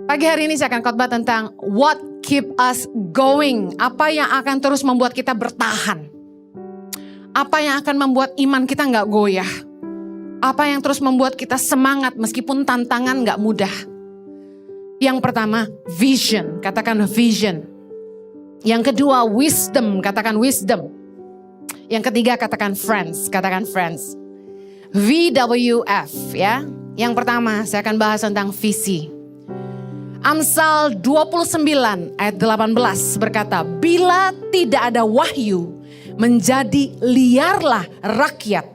Pagi hari ini saya akan khotbah tentang what keep us going. Apa yang akan terus membuat kita bertahan. Apa yang akan membuat iman kita gak goyah. Apa yang terus membuat kita semangat meskipun tantangan gak mudah. Yang pertama, vision. Katakan vision. Yang kedua, wisdom. Katakan wisdom. Yang ketiga, katakan friends. Katakan friends. VWF ya. Yang pertama, saya akan bahas tentang visi. Amsal 29 ayat 18 berkata, bila tidak ada wahyu, menjadi liarlah rakyat.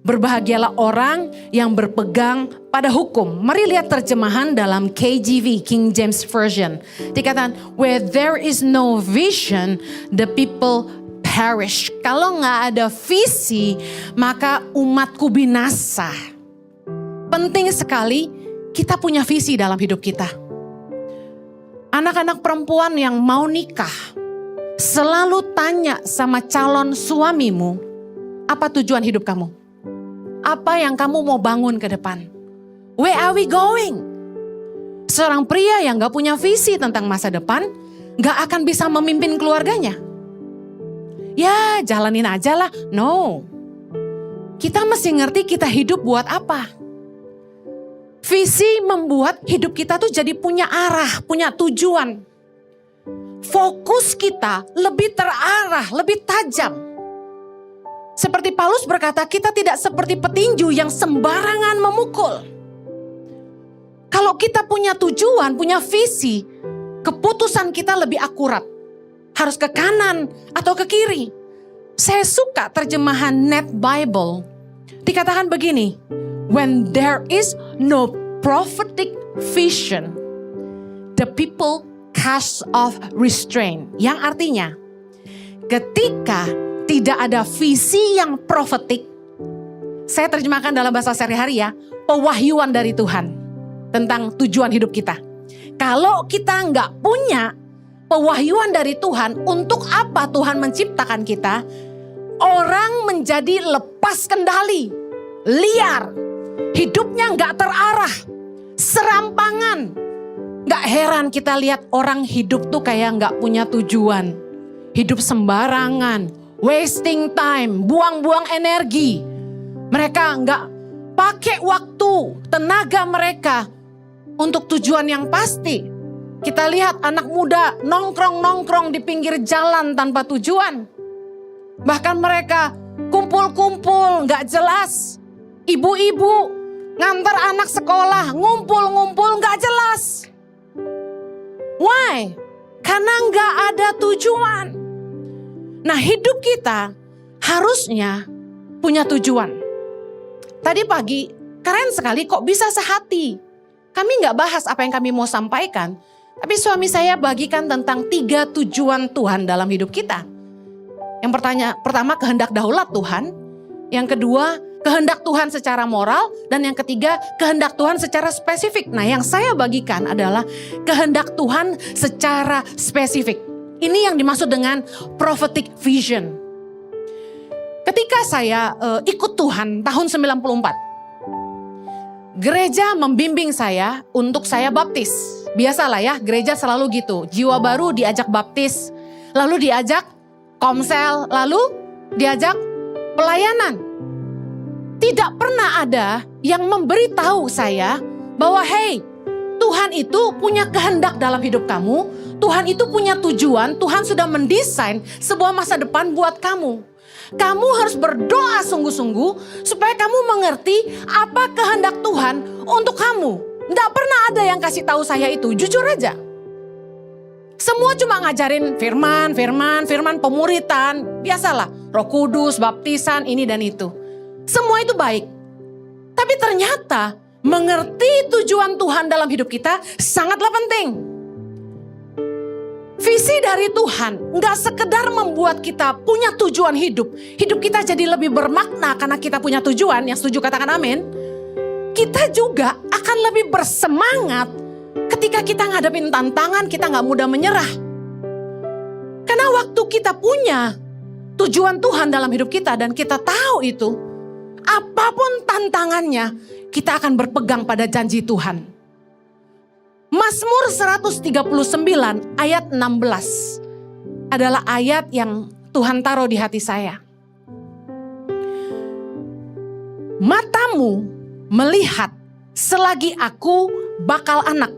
Berbahagialah orang yang berpegang pada hukum. Mari lihat terjemahan dalam KJV, King James Version. Dikatakan, where there is no vision, the people perish. Kalau gak ada visi, maka umatku binasa. Penting sekali kita punya visi dalam hidup kita. Anak-anak perempuan yang mau nikah selalu tanya sama calon suamimu, apa tujuan hidup kamu? Apa yang kamu mau bangun ke depan? Where are we going? Seorang pria yang gak punya visi tentang masa depan, gak akan bisa memimpin keluarganya. Ya jalanin aja lah. No. Kita mesti ngerti kita hidup buat apa. Visi membuat hidup kita tuh jadi punya arah, punya tujuan. Fokus kita lebih terarah, lebih tajam. Seperti Paulus berkata, kita tidak seperti petinju yang sembarangan memukul. Kalau kita punya tujuan, punya visi, keputusan kita lebih akurat. Harus ke kanan atau ke kiri. Saya suka terjemahan Net Bible. Dikatakan begini, when there is no prophetic vision, the people cast off restraint. Yang artinya, ketika tidak ada visi yang profetik, saya terjemahkan dalam bahasa sehari-hari ya, pewahyuan dari Tuhan tentang tujuan hidup kita. Kalau kita nggak punya pewahyuan dari Tuhan, untuk apa Tuhan menciptakan kita? Orang menjadi lepas kendali, liar, hidupnya nggak terarah, serampangan. Nggak heran kita lihat orang hidup tuh kayak nggak punya tujuan, hidup sembarangan, wasting time, buang-buang energi. Mereka nggak pakai waktu, tenaga mereka untuk tujuan yang pasti. Kita lihat anak muda nongkrong-nongkrong di pinggir jalan tanpa tujuan. Bahkan mereka kumpul-kumpul gak jelas. Ibu-ibu ngantar anak sekolah, ngumpul-ngumpul gak jelas. Why? Karena gak ada tujuan. Nah, hidup kita harusnya punya tujuan. Tadi pagi keren sekali kok bisa sehati. Kami gak bahas apa yang kami mau sampaikan. Tapi suami saya bagikan tentang 3 tujuan Tuhan dalam hidup kita. Yang pertama kehendak daulat Tuhan. Yang kedua kehendak Tuhan secara moral. Dan yang ketiga kehendak Tuhan secara spesifik. Nah, yang saya bagikan adalah kehendak Tuhan secara spesifik. Ini yang dimaksud dengan prophetic vision. Ketika saya ikut Tuhan tahun 94. Gereja membimbing saya untuk saya baptis. Biasalah ya, gereja selalu gitu. Jiwa baru diajak baptis, lalu diajak komsel, lalu diajak pelayanan. Tidak pernah ada yang memberitahu saya bahwa hey, Tuhan itu punya kehendak dalam hidup kamu. Tuhan itu punya tujuan, Tuhan sudah mendesain sebuah masa depan buat kamu. Kamu harus berdoa sungguh-sungguh supaya kamu mengerti apa kehendak Tuhan untuk kamu. Tidak pernah ada yang kasih tahu saya itu, jujur aja. Semua cuma ngajarin firman, pemuritan, biasalah. Roh Kudus, baptisan, ini dan itu. Semua itu baik. Tapi ternyata mengerti tujuan Tuhan dalam hidup kita sangatlah penting. Visi dari Tuhan nggak sekedar membuat kita punya tujuan hidup. Hidup kita jadi lebih bermakna karena kita punya tujuan. Yang setuju katakan amin. Kita juga akan lebih bersemangat ketika kita ngadepin tantangan, kita gak mudah menyerah. Karena waktu kita punya tujuan Tuhan dalam hidup kita dan kita tahu itu, apapun tantangannya, kita akan berpegang pada janji Tuhan. Mazmur 139 ayat 16 adalah ayat yang Tuhan taruh di hati saya. Matamu melihat selagi aku bakal anak,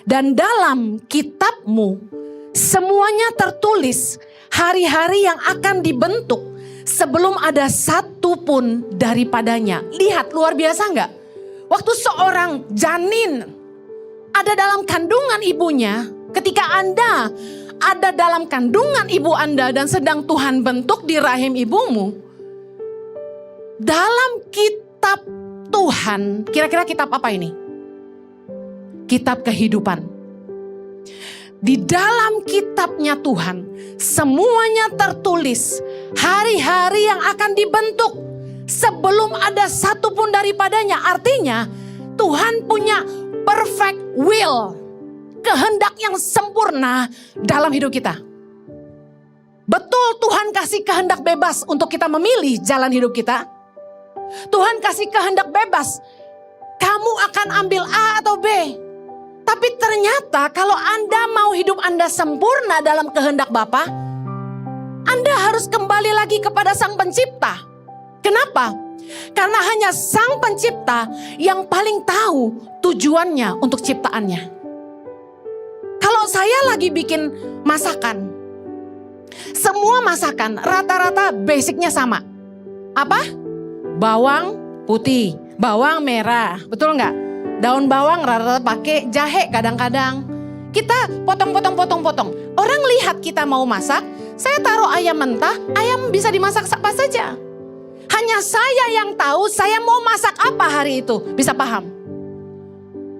dan dalam kitabmu semuanya tertulis hari-hari yang akan dibentuk sebelum ada satu pun daripadanya. Lihat, luar biasa enggak? Waktu seorang janin ada dalam kandungan ibunya, ketika Anda ada dalam kandungan ibu Anda dan sedang Tuhan bentuk di rahim ibumu, dalam kitab Tuhan, kira-kira kitab apa ini? Kitab kehidupan. Di dalam kitabnya Tuhan, semuanya tertulis hari-hari yang akan dibentuk sebelum ada satu pun daripadanya. Artinya Tuhan punya perfect will, kehendak yang sempurna dalam hidup kita. Betul, Tuhan kasih kehendak bebas untuk kita memilih jalan hidup kita. Tuhan kasih kehendak bebas, kamu akan ambil A atau B. Tapi ternyata kalau Anda mau hidup Anda sempurna dalam kehendak Bapa, Anda harus kembali lagi kepada Sang Pencipta. Kenapa? Karena hanya Sang Pencipta yang paling tahu tujuannya untuk ciptaannya. Kalau saya lagi bikin masakan, semua masakan rata-rata basicnya sama. Apa? Bawang putih, bawang merah, betul nggak? Daun bawang rata-rata pakai, jahe kadang-kadang. Kita potong. Orang lihat kita mau masak, saya taruh ayam mentah, ayam bisa dimasak apa saja. Hanya saya yang tahu saya mau masak apa hari itu, bisa paham.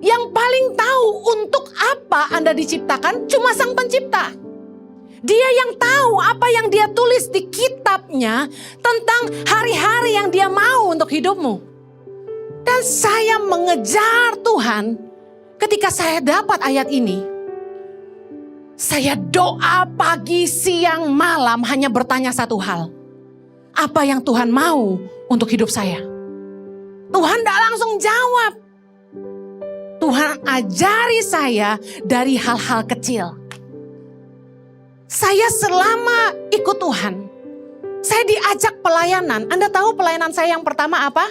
Yang paling tahu untuk apa Anda diciptakan cuma Sang Pencipta. Dia yang tahu apa yang dia tulis di kitabnya tentang hari-hari yang dia mau untuk hidupmu. Dan saya mengejar Tuhan ketika saya dapat ayat ini. Saya doa pagi, siang, malam hanya bertanya satu hal. Apa yang Tuhan mau untuk hidup saya? Tuhan tidak langsung jawab. Tuhan ajari saya dari hal-hal kecil. Saya selama ikut Tuhan, saya diajak pelayanan. Anda tahu pelayanan saya yang pertama apa?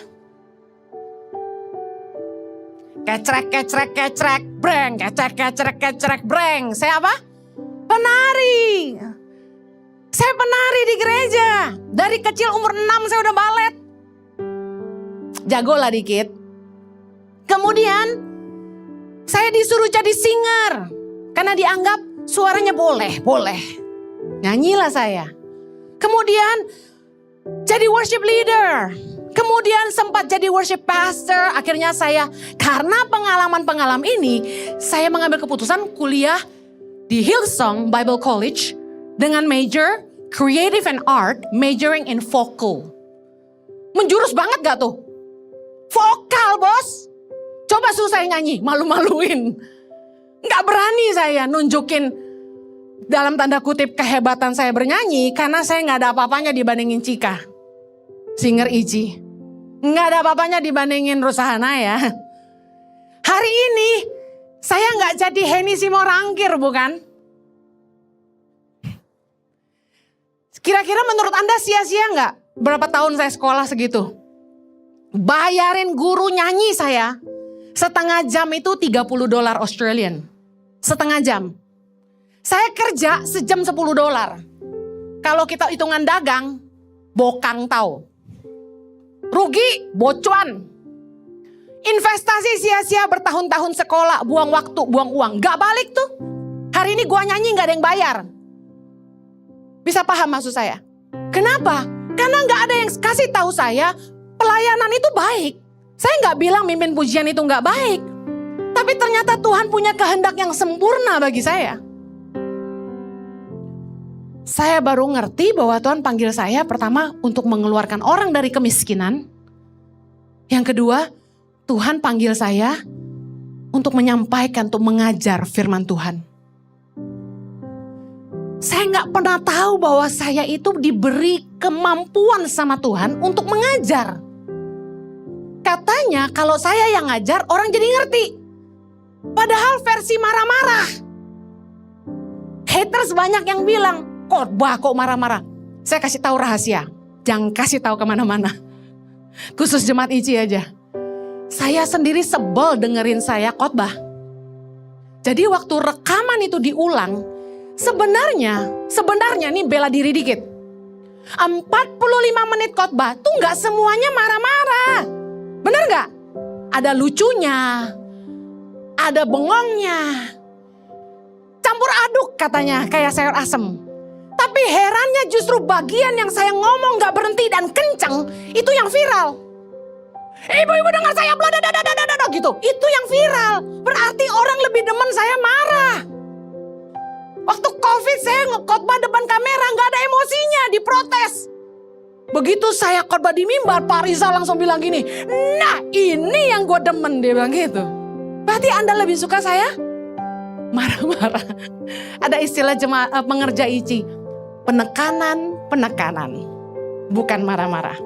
Kecrek, breng, kecrek, breng. Saya apa? Penari. Saya penari di gereja. Dari kecil umur 6 saya udah balet. Jago lah dikit. Kemudian saya disuruh jadi singer. Karena dianggap suaranya boleh. Nyanyilah saya. Kemudian jadi worship leader. Kemudian sempat jadi worship pastor. Akhirnya saya, karena pengalaman-pengalaman ini, saya mengambil keputusan kuliah di Hillsong Bible College dengan major Creative and Art, majoring in vocal. Menjurus banget gak tuh? Vokal, bos. Coba suruh saya nyanyi, malu-maluin. Gak berani saya nunjukin dalam tanda kutip kehebatan saya bernyanyi, karena saya gak ada apa-apanya dibandingin Cika, singer Iji. Nggak ada apa-apanya dibandingin Rusahana ya. Hari ini saya nggak jadi Henny Simorangkir, bukan? Kira-kira menurut Anda sia-sia nggak? Berapa tahun saya sekolah segitu? Bayarin guru nyanyi saya. Setengah jam itu $30 Australian. Setengah jam. Saya kerja sejam $10. Kalau kita hitungan dagang, bokang tahu. Rugi, bocuan. Investasi sia-sia bertahun-tahun sekolah, buang waktu, buang uang. Gak balik tuh. Hari ini gua nyanyi gak ada yang bayar. Bisa paham maksud saya? Kenapa? Karena gak ada yang kasih tahu saya pelayanan itu baik. Saya gak bilang mimpin pujian itu gak baik. Tapi ternyata Tuhan punya kehendak yang sempurna bagi saya. Saya baru ngerti bahwa Tuhan panggil saya pertama untuk mengeluarkan orang dari kemiskinan. Yang kedua, Tuhan panggil saya untuk menyampaikan, untuk mengajar firman Tuhan. Saya gak pernah tahu bahwa saya itu diberi kemampuan sama Tuhan untuk mengajar. Katanya kalau saya yang ngajar, orang jadi ngerti. Padahal versi marah-marah. Haters banyak yang bilang, khotbah kok marah-marah. Saya kasih tahu rahasia, jangan kasih tahu kemana-mana. Khusus jemaat ICI aja. Saya sendiri sebel dengerin saya khotbah. Jadi waktu rekaman itu diulang, sebenarnya nih bela diri dikit. 45 menit khotbah tuh gak semuanya marah-marah. Bener gak? Ada lucunya, ada bengongnya. Campur aduk katanya kayak sayur asem. Tapi herannya justru bagian yang saya ngomong gak berhenti dan kenceng, itu yang viral. Ibu-ibu dengar saya bladadadadadada gitu. Itu yang viral. Berarti orang lebih demen saya marah. Waktu COVID saya ngekhotbah depan kamera gak ada emosinya, diprotes. Begitu saya khotbah di mimbar, Pak Rizal langsung bilang gini, nah ini yang gue demen, dia bilang gitu. Berarti Anda lebih suka saya marah-marah. Ada istilah pengerja ICI, penekanan, bukan marah-marah.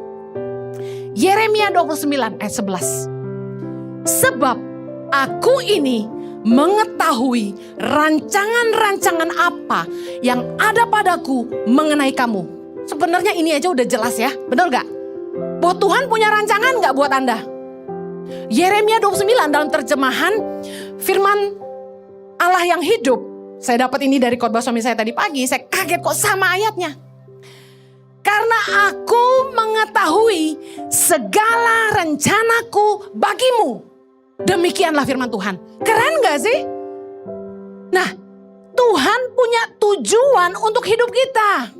Yeremia 29 ayat 11. Sebab aku ini mengetahui rancangan-rancangan apa yang ada padaku mengenai kamu. Sebenarnya ini aja udah jelas ya, benar gak? Bahwa Tuhan punya rancangan gak buat Anda? Yeremia 29 dalam terjemahan firman Allah yang hidup. Saya dapat ini dari khotbah suami saya tadi pagi, saya kaget kok sama ayatnya. Karena aku mengetahui segala rencanaku bagimu. Demikianlah firman Tuhan. Keren gak sih? Nah, Tuhan punya tujuan untuk hidup kita.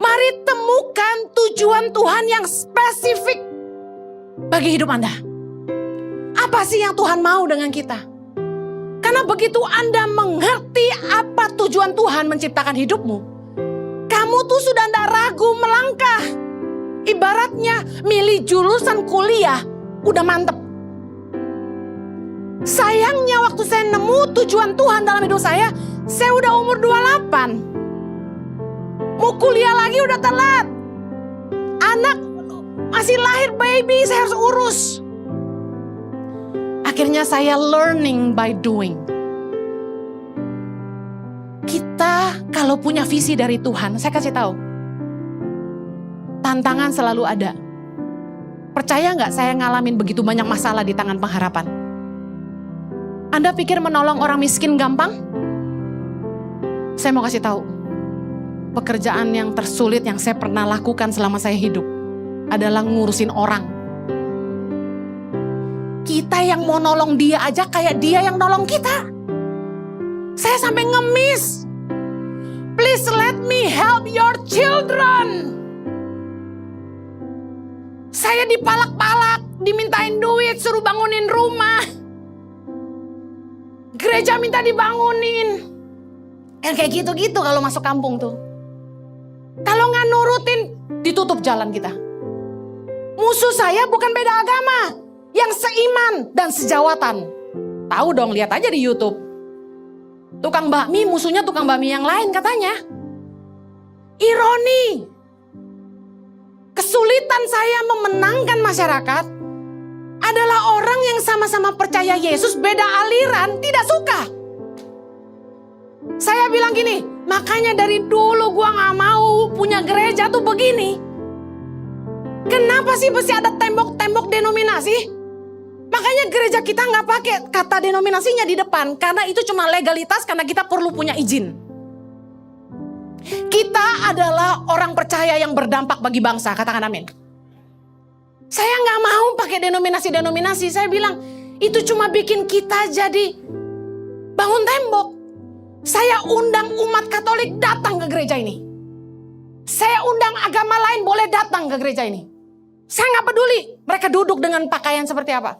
Mari temukan tujuan Tuhan yang spesifik bagi hidup Anda. Apa sih yang Tuhan mau dengan kita? Karena begitu Anda mengerti apa tujuan Tuhan menciptakan hidupmu, kamu tuh sudah tidak ragu melangkah. Ibaratnya milih jurusan kuliah udah mantep. Sayangnya waktu saya nemu tujuan Tuhan dalam hidup saya udah umur 28. Mau kuliah lagi udah telat. Anak masih lahir baby, saya harus urus. Akhirnya saya learning by doing. Kita kalau punya visi dari Tuhan, saya kasih tahu, tantangan selalu ada. Percaya nggak saya ngalamin begitu banyak masalah di tangan pengharapan? Anda pikir menolong orang miskin gampang? Saya mau kasih tahu, pekerjaan yang tersulit yang saya pernah lakukan selama saya hidup adalah ngurusin orang. Kita yang mau nolong dia aja kayak dia yang nolong kita. Saya sampai ngemis. Please let me help your children. Saya dipalak-palak, dimintain duit, suruh bangunin rumah. Gereja minta dibangunin. Yang kayak gitu-gitu kalau masuk kampung tuh. Kalau nggak nurutin, ditutup jalan kita. Musuh saya bukan beda agama, yang seiman dan sejawatan. Tahu dong, lihat aja di YouTube. Tukang bakmi musuhnya tukang bakmi yang lain katanya. Ironi. Kesulitan saya memenangkan masyarakat adalah orang yang sama-sama percaya Yesus beda aliran tidak suka. Saya bilang gini, makanya dari dulu gua gak mau punya gereja tuh begini. Kenapa sih mesti ada tembok-tembok denominasi? Makanya gereja kita gak pakai kata denominasinya di depan, karena itu cuma legalitas, karena kita perlu punya izin. Kita adalah orang percaya yang berdampak bagi bangsa, katakan amin. Saya gak mau pakai denominasi-denominasi, saya bilang itu cuma bikin kita jadi bangun tembok. Saya undang umat Katolik datang ke gereja ini. Saya undang agama lain boleh datang ke gereja ini. Saya gak peduli mereka duduk dengan pakaian seperti apa.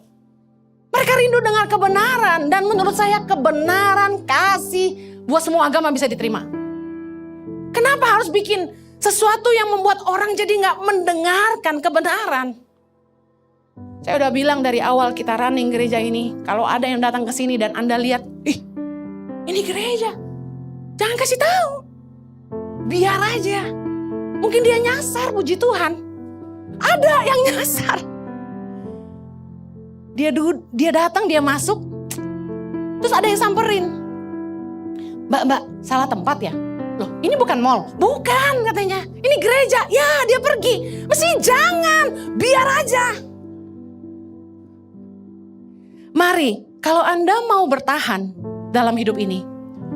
Mereka rindu dengan kebenaran, dan menurut saya kebenaran, kasih buat semua agama bisa diterima. Kenapa harus bikin sesuatu yang membuat orang jadi gak mendengarkan kebenaran? Saya udah bilang dari awal kita running gereja ini, kalau ada yang datang ke sini dan Anda lihat, ih, ini gereja, jangan kasih tahu. Biar aja. Mungkin dia nyasar, puji Tuhan. Ada yang nyasar. Dia datang, dia masuk. Terus ada yang samperin. Mbak, salah tempat ya? Loh, ini bukan mall. Bukan katanya. Ini gereja. Ya, dia pergi. Mesti jangan, biar aja. Mari, kalau Anda mau bertahan dalam hidup ini,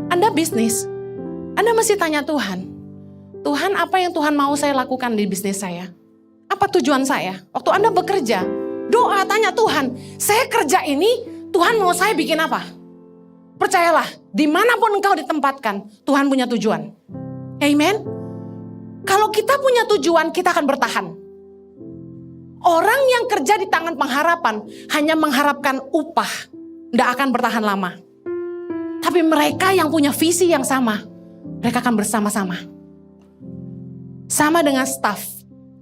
Anda bisnis, Anda mesti tanya Tuhan. Tuhan, apa yang Tuhan mau saya lakukan di bisnis saya? Apa tujuan saya? Waktu Anda bekerja, doa, tanya Tuhan, saya kerja ini, Tuhan mau saya bikin apa? Percayalah, dimanapun engkau ditempatkan, Tuhan punya tujuan. Amen. Kalau kita punya tujuan, kita akan bertahan. Orang yang kerja di tangan pengharapan, hanya mengharapkan upah, tidak akan bertahan lama. Tapi mereka yang punya visi yang sama, mereka akan bersama-sama. Sama dengan staff.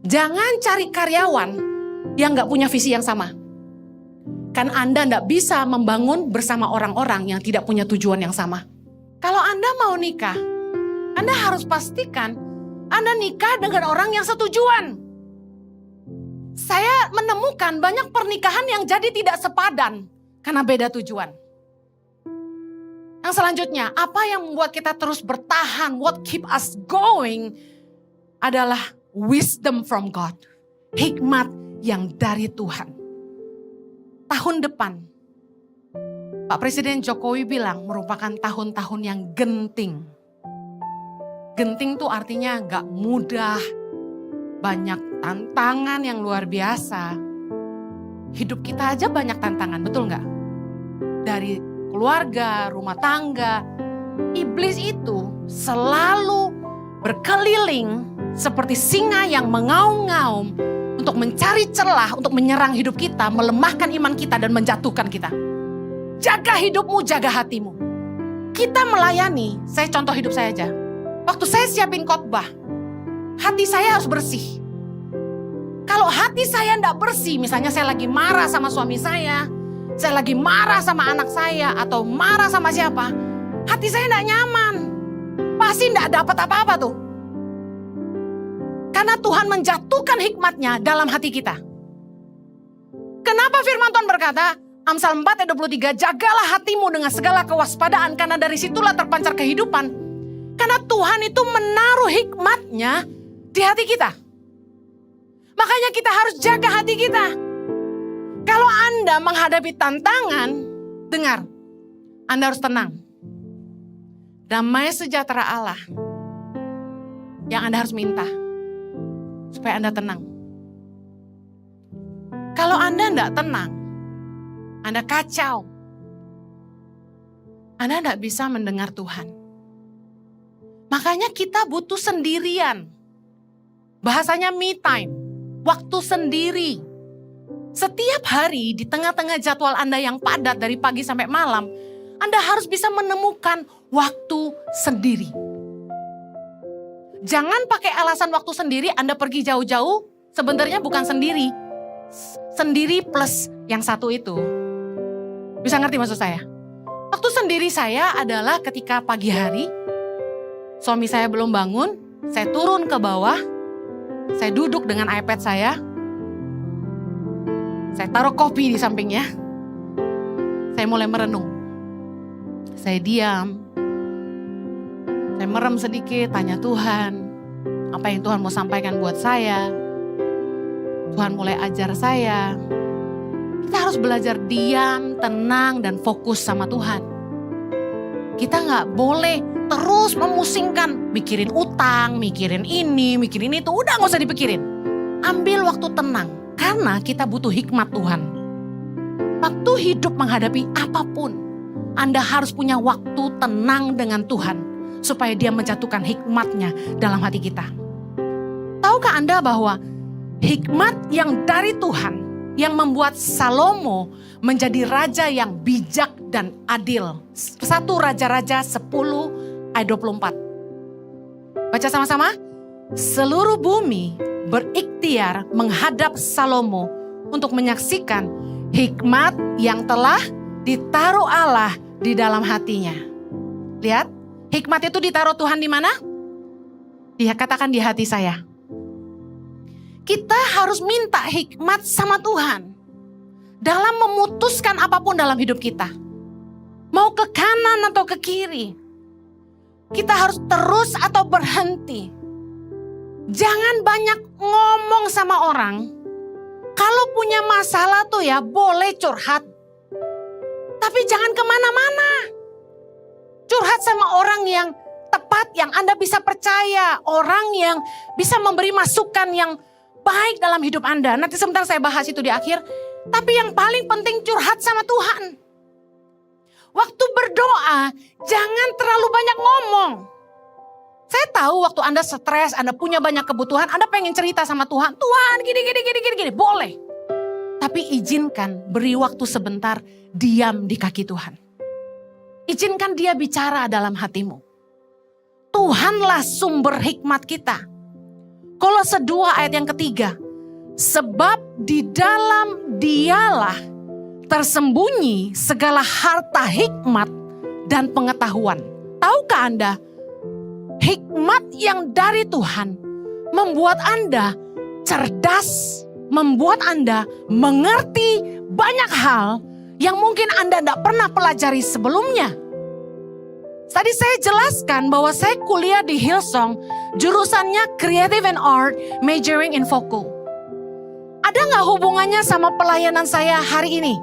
Jangan cari karyawan yang gak punya visi yang sama. Kan Anda tidak bisa membangun bersama orang-orang yang tidak punya tujuan yang sama. Kalau Anda mau nikah, Anda harus pastikan Anda nikah dengan orang yang setujuan. Saya menemukan banyak pernikahan yang jadi tidak sepadan karena beda tujuan. Yang selanjutnya, apa yang membuat kita terus bertahan, what keep us going, adalah wisdom from God. Hikmat yang dari Tuhan. Tahun depan, Pak Presiden Jokowi bilang merupakan tahun-tahun yang genting. Genting tuh artinya gak mudah, banyak tantangan yang luar biasa. Hidup kita aja banyak tantangan, betul gak? Dari keluarga, rumah tangga, iblis itu selalu berkeliling seperti singa yang mengaum-ngaum untuk mencari celah, untuk menyerang hidup kita, melemahkan iman kita dan menjatuhkan kita. Jaga hidupmu, jaga hatimu. Kita melayani, saya contoh hidup saya aja. Waktu saya siapin khotbah, hati saya harus bersih. Kalau hati saya tidak bersih, misalnya saya lagi marah sama suami saya lagi marah sama anak saya, atau marah sama siapa, hati saya tidak nyaman. Pasti tidak dapat apa-apa tuh. Karena Tuhan menjatuhkan hikmatnya dalam hati kita. Kenapa firman Tuhan berkata, Amsal 4 ayat 23, jagalah hatimu dengan segala kewaspadaan, karena dari situlah terpancar kehidupan. Karena Tuhan itu menaruh hikmatnya di hati kita. Makanya kita harus jaga hati kita. Kalau Anda menghadapi tantangan, dengar, Anda harus tenang. Damai sejahtera Allah yang Anda harus minta. Supaya Anda tenang. Kalau Anda tidak tenang, Anda kacau, Anda tidak bisa mendengar Tuhan. Makanya kita butuh sendirian. Bahasanya me time, waktu sendiri. Setiap hari di tengah-tengah jadwal Anda yang padat dari pagi sampai malam, Anda harus bisa menemukan waktu sendiri. Jangan pakai alasan waktu sendiri Anda pergi jauh-jauh, sebenarnya bukan sendiri. Sendiri plus yang satu itu. Bisa ngerti maksud saya? Waktu sendiri saya adalah ketika pagi hari, suami saya belum bangun, saya turun ke bawah, saya duduk dengan iPad saya taruh kopi di sampingnya, saya mulai merenung. Saya diam, saya merem sedikit, tanya Tuhan, apa yang Tuhan mau sampaikan buat saya. Tuhan mulai ajar saya. Kita harus belajar diam, tenang, dan fokus sama Tuhan. Kita gak boleh terus memusingkan, mikirin utang, mikirin ini, mikirin itu. Udah gak usah dipikirin. Ambil waktu tenang, karena kita butuh hikmat Tuhan. Waktu hidup menghadapi apapun, Anda harus punya waktu tenang dengan Tuhan, supaya dia menjatuhkan hikmatnya dalam hati kita. Tahukah Anda bahwa hikmat yang dari Tuhan yang membuat Salomo menjadi raja yang bijak dan adil. 1 Raja-Raja 10 ayat 24. Baca sama-sama. Seluruh bumi berikhtiar menghadap Salomo untuk menyaksikan hikmat yang telah ditaruh Allah di dalam hatinya. Lihat, hikmat itu ditaruh Tuhan di mana? Dia katakan di hati saya. Kita harus minta hikmat sama Tuhan. dalam memutuskan apapun dalam hidup kita. Mau ke kanan atau ke kiri. Kita harus terus atau berhenti. Jangan banyak ngomong sama orang. Kalau punya masalah tuh ya boleh curhat. Tapi jangan kemana-mana. Curhat sama orang yang tepat, yang Anda bisa percaya. Orang yang bisa memberi masukan yang baik dalam hidup Anda. Nanti sebentar saya bahas itu di akhir. Tapi yang paling penting curhat sama Tuhan. Waktu berdoa, jangan terlalu banyak ngomong. Saya tahu waktu Anda stres, Anda punya banyak kebutuhan, Anda pengen cerita sama Tuhan. Tuhan gini, boleh. Tapi izinkan beri waktu sebentar diam di kaki Tuhan. Izinkan dia bicara dalam hatimu. Tuhanlah sumber hikmat kita. Kolose 2 ayat yang ketiga. Sebab di dalam dialah tersembunyi segala harta hikmat dan pengetahuan. Tahukah Anda, hikmat yang dari Tuhan membuat Anda cerdas, membuat Anda mengerti banyak hal yang mungkin Anda tidak pernah pelajari sebelumnya. Tadi saya jelaskan bahwa saya kuliah di Hillsong, jurusannya Creative and Art, majoring in Vocal. Ada nggak hubungannya sama pelayanan saya hari ini?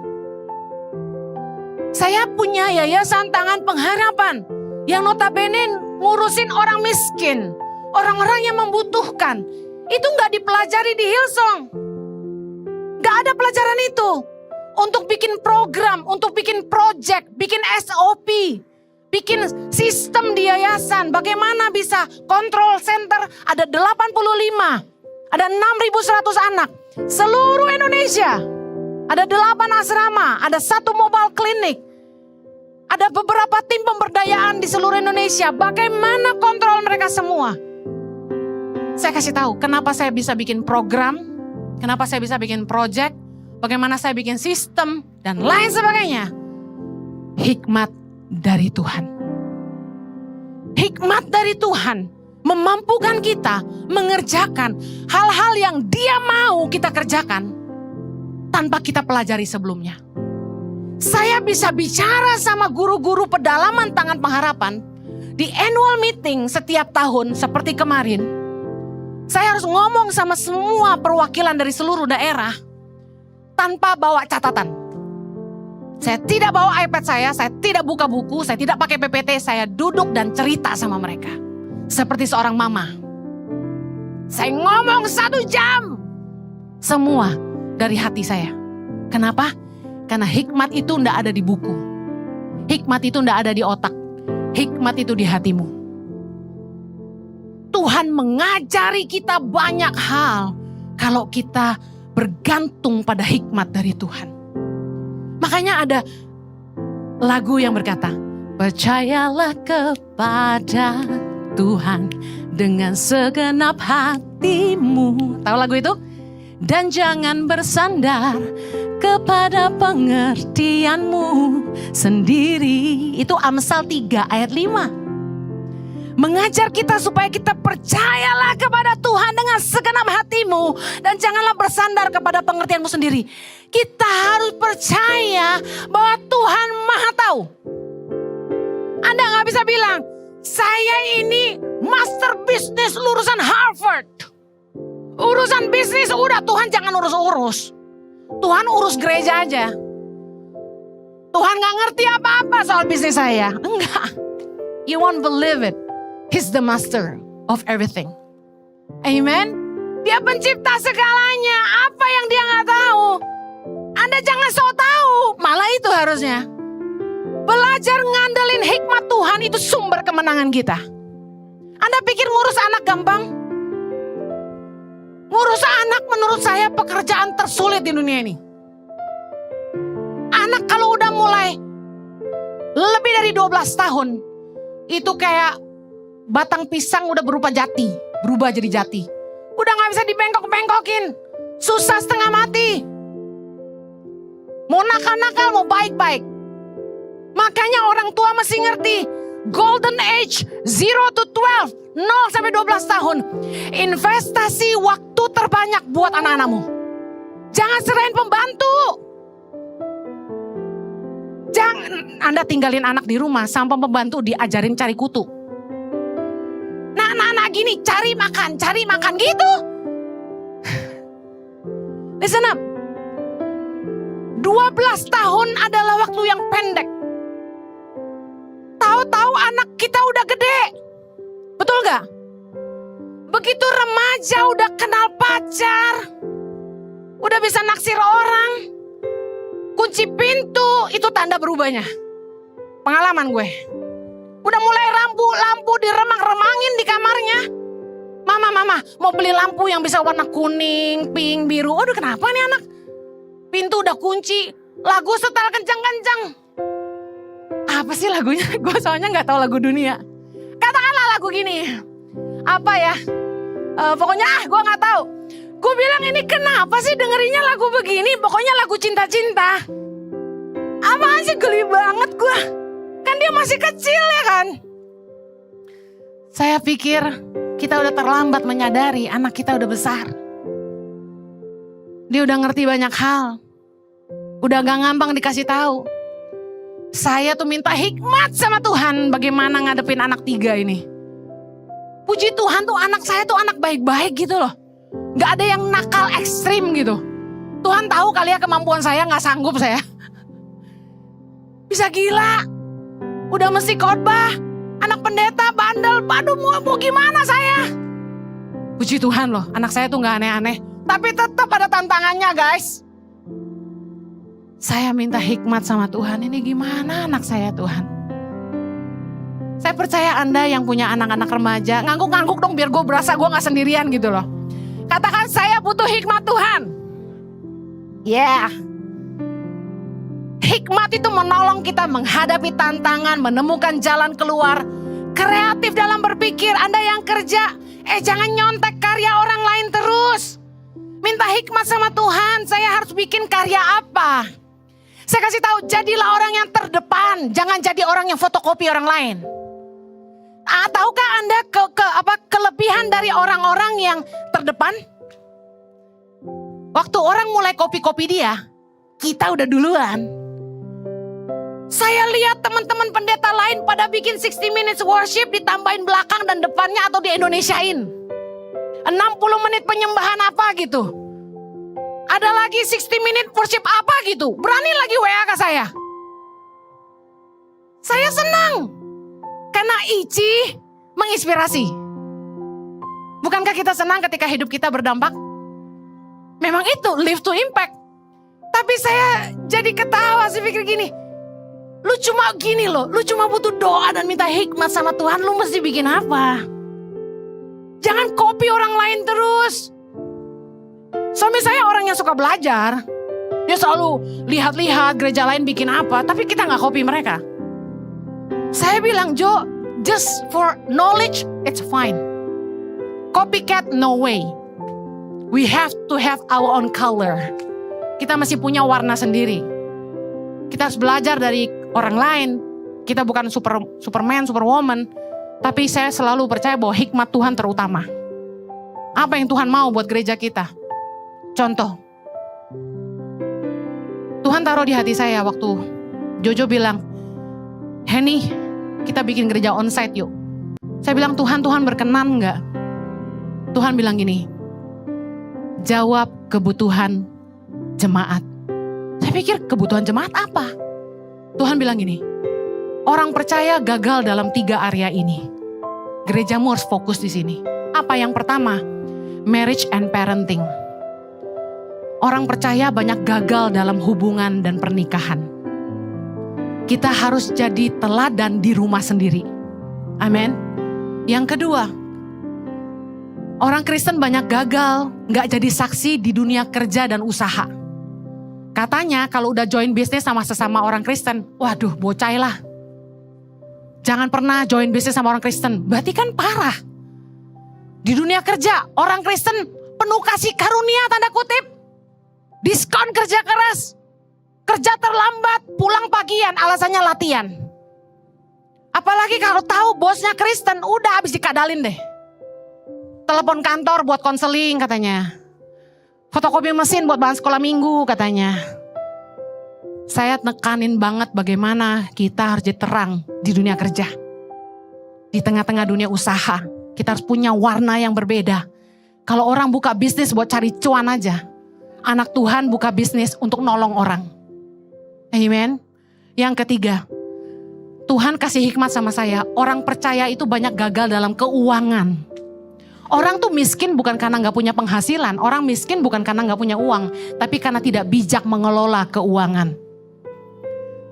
Saya punya yayasan Tangan Pengharapan yang notabene ngurusin orang miskin, orang-orang yang membutuhkan. Itu nggak dipelajari di Hillsong. Nggak ada pelajaran itu. Untuk bikin program, untuk bikin project, bikin SOP, bikin sistem di yayasan. Bagaimana bisa control center ada 85, ada 6.100 anak. Seluruh Indonesia. Ada 8 asrama, ada 1 mobile klinik. Ada beberapa tim pemberdayaan di seluruh Indonesia. Bagaimana kontrol mereka semua? Saya kasih tahu kenapa saya bisa bikin program, kenapa saya bisa bikin project, bagaimana saya bikin sistem, dan lain sebagainya. Hikmat dari Tuhan. Hikmat dari Tuhan memampukan kita mengerjakan hal-hal yang Dia mau kita kerjakan tanpa kita pelajari sebelumnya. Saya bisa bicara sama guru-guru pedalaman Tangan Pengharapan di annual meeting setiap tahun seperti kemarin. Saya harus ngomong sama semua perwakilan dari seluruh daerah tanpa bawa catatan. Saya tidak bawa iPad saya tidak buka buku, saya tidak pakai PPT, saya duduk dan cerita sama mereka. Seperti seorang mama. Saya ngomong 1 jam. Semua dari hati saya. Kenapa? Karena hikmat itu tidak ada di buku. Hikmat itu tidak ada di otak. Hikmat itu di hatimu. Tuhan mengajari kita banyak hal kalau kita bergantung pada hikmat dari Tuhan. Makanya ada lagu yang berkata, percayalah kepada Tuhan dengan segenap hatimu. Tahu lagu itu? Dan jangan bersandar kepada pengertianmu sendiri. Itu Amsal 3 ayat 5. Mengajar kita supaya kita percayalah kepada Tuhan dengan segenap hatimu. Dan janganlah bersandar kepada pengertianmu sendiri. Kita harus percaya bahwa Tuhan Maha Tahu. Anda gak bisa bilang, saya ini master bisnis lulusan Harvard. Urusan bisnis udah, Tuhan jangan urus-urus. Tuhan urus gereja aja. Tuhan gak ngerti apa-apa soal bisnis saya. Enggak. You won't believe it. He's the master of everything. Amen. Dia pencipta segalanya. Apa yang dia gak tahu? Anda jangan sok tahu. Malah itu harusnya. Belajar ngandelin hikmat Tuhan itu sumber kemenangan kita. Anda pikir ngurus anak gampang? Ngurus anak menurut saya pekerjaan tersulit di dunia ini. Anak kalau udah mulai lebih dari 12 tahun, itu kayak batang pisang udah berubah jadi jati. Udah gak bisa dibengkok-bengkokin, susah setengah mati. Mau nakal-nakal, mau baik-baik. Makanya orang tua mesti ngerti, golden age 0 to 12. 0 sampai 12 tahun. Investasi waktu terbanyak buat anak-anakmu. Jangan serahin pembantu. Anda tinggalin anak di rumah sampai pembantu diajarin cari kutu. Nah anak-anak gini cari makan gitu. Listen up. 12 tahun adalah waktu yang pendek. Tahu-tahu anak kita udah gede. Betul gak? Begitu remaja udah kenal pacar. Udah bisa naksir orang. Kunci pintu itu tanda berubahnya. Pengalaman gue. Udah mulai lampu diremang-remangin di kamarnya. Mama mau beli lampu yang bisa warna kuning, pink, biru. Aduh kenapa nih anak? Pintu udah kunci. Lagu setel kencang-kencang. Apa sih lagunya? Gue soalnya gak tahu lagu dunia. Katakanlah lagu gini. Apa ya? Pokoknya gue gak tahu. Gue bilang ini kenapa sih dengerinnya lagu begini? Pokoknya lagu cinta-cinta. Apaan sih, geli banget gue. Kan dia masih kecil ya kan. Saya pikir kita udah terlambat menyadari anak kita udah besar. Dia udah ngerti banyak hal. Udah gak gampang dikasih tahu. Saya tuh minta hikmat sama Tuhan bagaimana ngadepin anak 3 ini. Puji Tuhan tuh anak saya tuh anak baik-baik gitu loh. Gak ada yang nakal ekstrim gitu. Tuhan tahu kali ya kemampuan saya gak sanggup saya. Bisa gila. Udah mesti khotbah. Anak pendeta bandel. Aduh mau gimana saya. Puji Tuhan loh anak saya tuh gak aneh-aneh. Tapi tetap ada tantangannya guys. Saya minta hikmat sama Tuhan. Ini gimana anak saya Tuhan. Saya percaya Anda yang punya anak-anak remaja. Ngangguk-ngangguk dong biar gue berasa gue gak sendirian gitu loh. Katakan saya butuh hikmat Tuhan. Yeah. Hikmat itu menolong kita menghadapi tantangan, menemukan jalan keluar. Kreatif dalam berpikir. Anda yang kerja, jangan nyontek karya orang lain terus. Minta hikmat sama Tuhan, saya harus bikin karya apa? Saya kasih tahu, jadilah orang yang terdepan, jangan jadi orang yang fotokopi orang lain. Tahukah Anda kelebihan dari orang-orang yang terdepan? Waktu orang mulai kopi-kopi dia, kita udah duluan. Saya lihat teman-teman pendeta lain pada bikin 60 minutes worship ditambahin belakang dan depannya atau di Indonesiain. 60 menit penyembahan apa gitu. Ada lagi 60 minute worship apa gitu. Berani lagi WA ke saya. Saya senang. Karena Ici menginspirasi. Bukankah kita senang ketika hidup kita berdampak? Memang itu live to impact. Tapi saya jadi ketawa, saya pikir gini. Lu cuma gini loh, lu cuma butuh doa dan minta hikmat sama Tuhan, lu mesti bikin apa? Jangan copy orang lain terus. Suami saya orang yang suka belajar. Dia selalu lihat-lihat gereja lain bikin apa, tapi kita gak copy mereka. Saya bilang, Jo, just for knowledge, it's fine. Copycat, no way. We have to have our own color. Kita masih punya warna sendiri. Kita harus belajar dari orang lain. Kita bukan Superman, Superwoman. Tapi saya selalu percaya bahwa hikmat Tuhan terutama. Apa yang Tuhan mau buat gereja kita? Contoh. Tuhan taruh di hati saya waktu Jojo bilang, Henny, kita bikin gereja onsite yuk. Saya bilang, Tuhan berkenan gak? Tuhan bilang gini, jawab kebutuhan jemaat. Saya pikir kebutuhan jemaat apa? Tuhan bilang gini, orang percaya gagal dalam 3 area ini. Gerejamu harus fokus di sini. Apa yang pertama? Marriage and parenting. Orang percaya banyak gagal dalam hubungan dan pernikahan. Kita harus jadi teladan di rumah sendiri. Amin. Yang kedua, orang Kristen banyak gagal, gak jadi saksi di dunia kerja dan usaha. Katanya kalau udah join bisnis sama sesama orang Kristen, waduh bocai lah. Jangan pernah join bisnis sama orang Kristen, berarti kan parah. Di dunia kerja, orang Kristen penuh kasih karunia tanda kutip. Diskon kerja keras, kerja terlambat, pulang pagian, alasannya latihan. Apalagi kalau tahu bosnya Kristen, udah habis dikadalin deh. Telepon kantor buat konseling katanya. Fotokopi mesin buat bahan sekolah minggu katanya. Saya tekanin banget bagaimana kita harus jadi terang di dunia kerja. Di tengah-tengah dunia usaha, kita harus punya warna yang berbeda. Kalau orang buka bisnis buat cari cuan aja, anak Tuhan buka bisnis untuk nolong orang. Amen. Yang ketiga, Tuhan kasih hikmat sama saya. Orang percaya itu banyak gagal dalam keuangan. Orang tuh miskin bukan karena gak punya penghasilan. Orang miskin bukan karena gak punya uang. Tapi karena tidak bijak mengelola keuangan.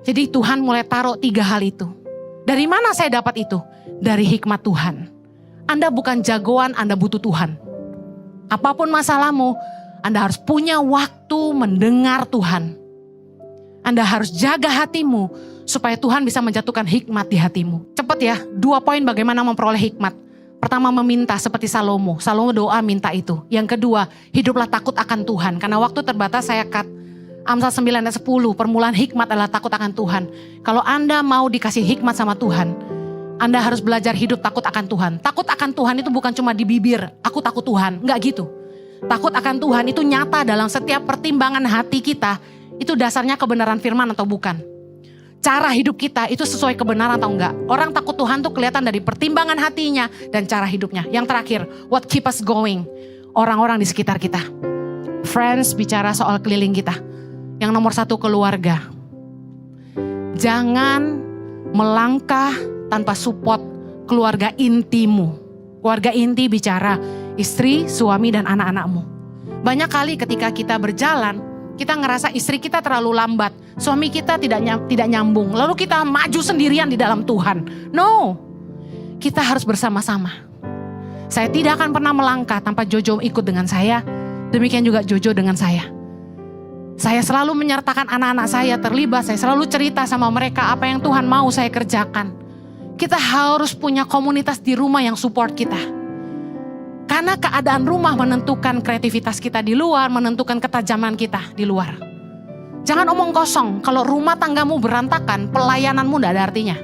Jadi Tuhan mulai taruh 3 hal itu. Dari mana saya dapat itu? Dari hikmat Tuhan. Anda bukan jagoan, Anda butuh Tuhan. Apapun masalahmu, Anda harus punya waktu mendengar Tuhan. Anda harus jaga hatimu supaya Tuhan bisa menjatuhkan hikmat di hatimu. Cepat ya, 2 poin bagaimana memperoleh hikmat. Pertama, meminta seperti Salomo. Salomo doa minta itu. Yang kedua, hiduplah takut akan Tuhan. Karena waktu terbatas saya cut. Amsal 9 ayat 10, permulaan hikmat adalah takut akan Tuhan. Kalau Anda mau dikasih hikmat sama Tuhan, Anda harus belajar hidup takut akan Tuhan. Takut akan Tuhan itu bukan cuma di bibir, aku takut Tuhan. Enggak gitu. Takut akan Tuhan itu nyata dalam setiap pertimbangan hati kita. Itu dasarnya kebenaran firman atau bukan. Cara hidup kita itu sesuai kebenaran atau enggak. Orang takut Tuhan tuh kelihatan dari pertimbangan hatinya dan cara hidupnya. Yang terakhir, what keep us going? Orang-orang di sekitar kita. Friends, bicara soal keliling kita. Yang nomor 1, keluarga. Jangan melangkah tanpa support keluarga intimu. Keluarga inti bicara istri, suami, dan anak-anakmu. Banyak kali ketika kita berjalan, kita ngerasa istri kita terlalu lambat, suami kita tidak nyambung, lalu kita maju sendirian di dalam Tuhan. No, kita harus bersama-sama. Saya tidak akan pernah melangkah tanpa Jojo ikut dengan saya, demikian juga Jojo dengan saya. Saya selalu menyertakan anak-anak saya terlibat, saya selalu cerita sama mereka apa yang Tuhan mau saya kerjakan. Kita harus punya komunitas di rumah yang support kita. Karena keadaan rumah menentukan kreativitas kita di luar, menentukan ketajaman kita di luar. Jangan omong kosong, kalau rumah tanggamu berantakan, pelayananmu tidak ada artinya.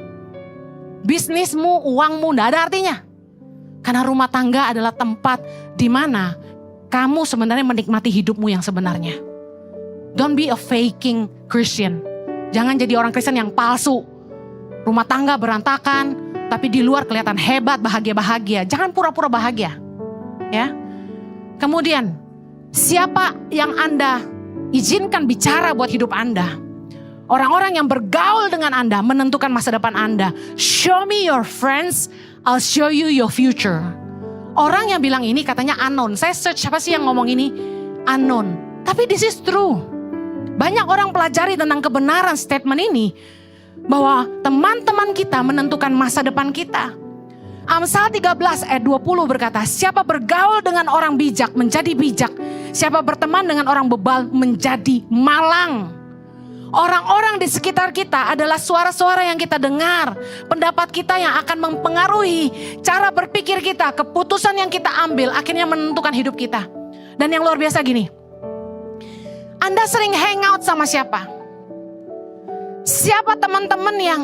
Bisnismu, uangmu tidak ada artinya. Karena rumah tangga adalah tempat di mana kamu sebenarnya menikmati hidupmu yang sebenarnya. Don't be a faking Christian. Jangan jadi orang Kristen yang palsu. Rumah tangga berantakan, tapi di luar kelihatan hebat, bahagia-bahagia. Jangan pura-pura bahagia. Ya. Kemudian, siapa yang Anda izinkan bicara buat hidup Anda? Orang-orang yang bergaul dengan Anda menentukan masa depan Anda. Show me your friends, I'll show you your future. Orang yang bilang ini katanya unknown. Saya search siapa sih yang ngomong ini? Unknown. Tapi this is true. Banyak orang pelajari tentang kebenaran statement ini. Bahwa teman-teman kita menentukan masa depan kita. Amsal 13 ayat 20 berkata, siapa bergaul dengan orang bijak menjadi bijak. Siapa berteman dengan orang bebal menjadi malang. Orang-orang di sekitar kita adalah suara-suara yang kita dengar. Pendapat kita yang akan mempengaruhi cara berpikir kita. Keputusan yang kita ambil akhirnya menentukan hidup kita. Dan yang luar biasa gini. Anda sering hangout sama siapa? Siapa teman-teman yang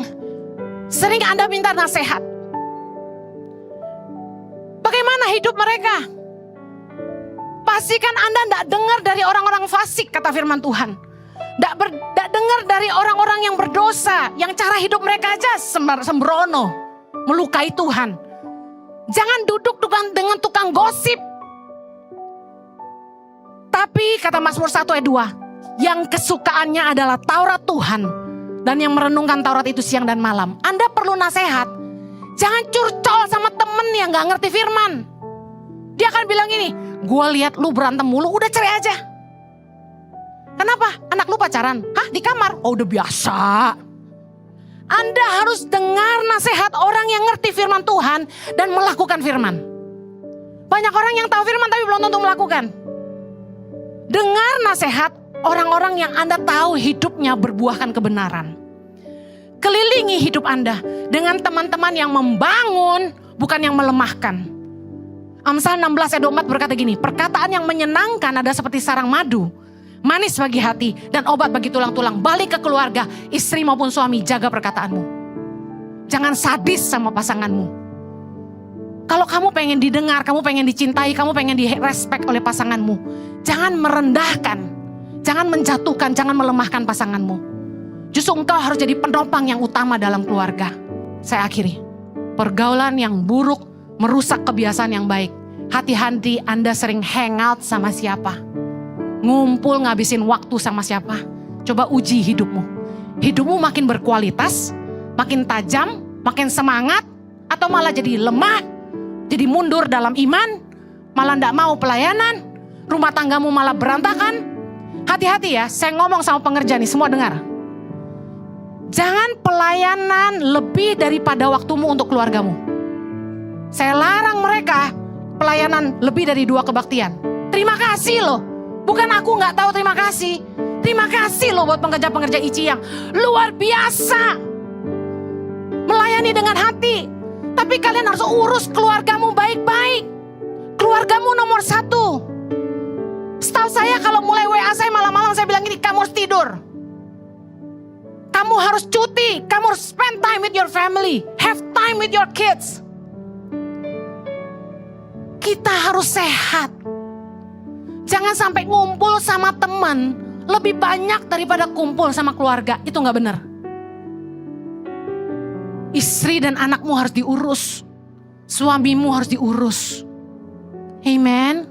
sering Anda minta nasihat? Bagaimana hidup mereka? Pastikan Anda tidak dengar dari orang-orang fasik, kata firman Tuhan. Tidak dengar dari orang-orang yang berdosa, yang cara hidup mereka aja sembrono, melukai Tuhan. Jangan duduk dengan tukang gosip. Tapi kata Mazmur 1 ayat 2, yang kesukaannya adalah Taurat Tuhan dan yang merenungkan Taurat itu siang dan malam. Anda perlu nasihat. Jangan curcol sama temen yang gak ngerti firman. Dia akan bilang ini, gue lihat lu berantem mulu, udah cerai aja. Kenapa? Anak lu pacaran? Hah, di kamar? Oh, udah biasa. Anda harus dengar nasihat orang yang ngerti firman Tuhan dan melakukan firman. Banyak orang yang tahu firman tapi belum tentu melakukan. Dengar nasihat orang-orang yang Anda tahu hidupnya berbuahkan kebenaran. Kelilingi hidup Anda dengan teman-teman yang membangun, bukan yang melemahkan. Amsal 16 ayat 24 berkata gini, perkataan yang menyenangkan ada seperti sarang madu, manis bagi hati dan obat bagi tulang-tulang. Balik ke keluarga, istri maupun suami, jaga perkataanmu. Jangan sadis sama pasanganmu. Kalau kamu pengen didengar, kamu pengen dicintai, kamu pengen direspek oleh pasanganmu, jangan merendahkan, jangan menjatuhkan, jangan melemahkan pasanganmu. Justru engkau harus jadi penopang yang utama dalam keluarga. Saya akhiri. Pergaulan yang buruk merusak kebiasaan yang baik. Hati-hati Anda sering hangout sama siapa. Ngumpul ngabisin waktu sama siapa. Coba uji hidupmu. Hidupmu makin berkualitas, makin tajam, makin semangat, atau malah jadi lemah, jadi mundur dalam iman, malah tidak mau pelayanan, rumah tanggamu malah berantakan. Hati-hati ya, saya ngomong sama pengerja nih, semua dengar. Jangan pelayanan lebih daripada waktumu untuk keluargamu. Saya larang mereka pelayanan lebih dari 2 kebaktian. Terima kasih loh, bukan aku gak tahu terima kasih. Terima kasih loh buat pengerja-pengerja ICI yang luar biasa. Melayani dengan hati. Tapi kalian harus urus keluargamu baik-baik. Keluargamu nomor 1. Setahu saya kalau mulai WA saya malam-malam saya bilang gini, kamu harus tidur. Kamu harus cuti. Kamu harus spend time with your family. Have time with your kids. Kita harus sehat. Jangan sampai ngumpul sama teman lebih banyak daripada kumpul sama keluarga. Itu gak benar. Istri dan anakmu harus diurus. Suamimu harus diurus. Amen.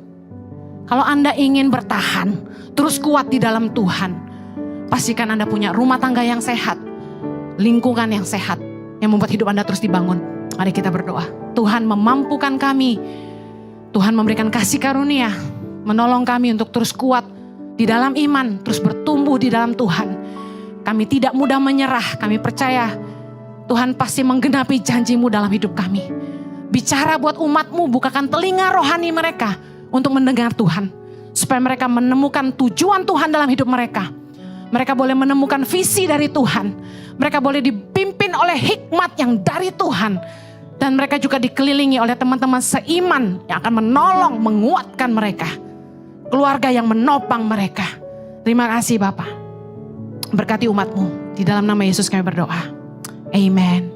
Kalau Anda ingin bertahan, terus kuat di dalam Tuhan, pastikan Anda punya rumah tangga yang sehat, lingkungan yang sehat, yang membuat hidup Anda terus dibangun. Mari kita berdoa. Tuhan memampukan kami. Tuhan memberikan kasih karunia, menolong kami untuk terus kuat di dalam iman, terus bertumbuh di dalam Tuhan. Kami tidak mudah menyerah, kami percaya Tuhan pasti menggenapi janji-Mu dalam hidup kami. Bicara buat umat-Mu, bukakan telinga rohani mereka untuk mendengar Tuhan. Supaya mereka menemukan tujuan Tuhan dalam hidup mereka. Mereka boleh menemukan visi dari Tuhan. Mereka boleh dipimpin oleh hikmat yang dari Tuhan. Dan mereka juga dikelilingi oleh teman-teman seiman yang akan menolong, menguatkan mereka. Keluarga yang menopang mereka. Terima kasih Bapa. Berkati umat-Mu. Di dalam nama Yesus kami berdoa. Amen.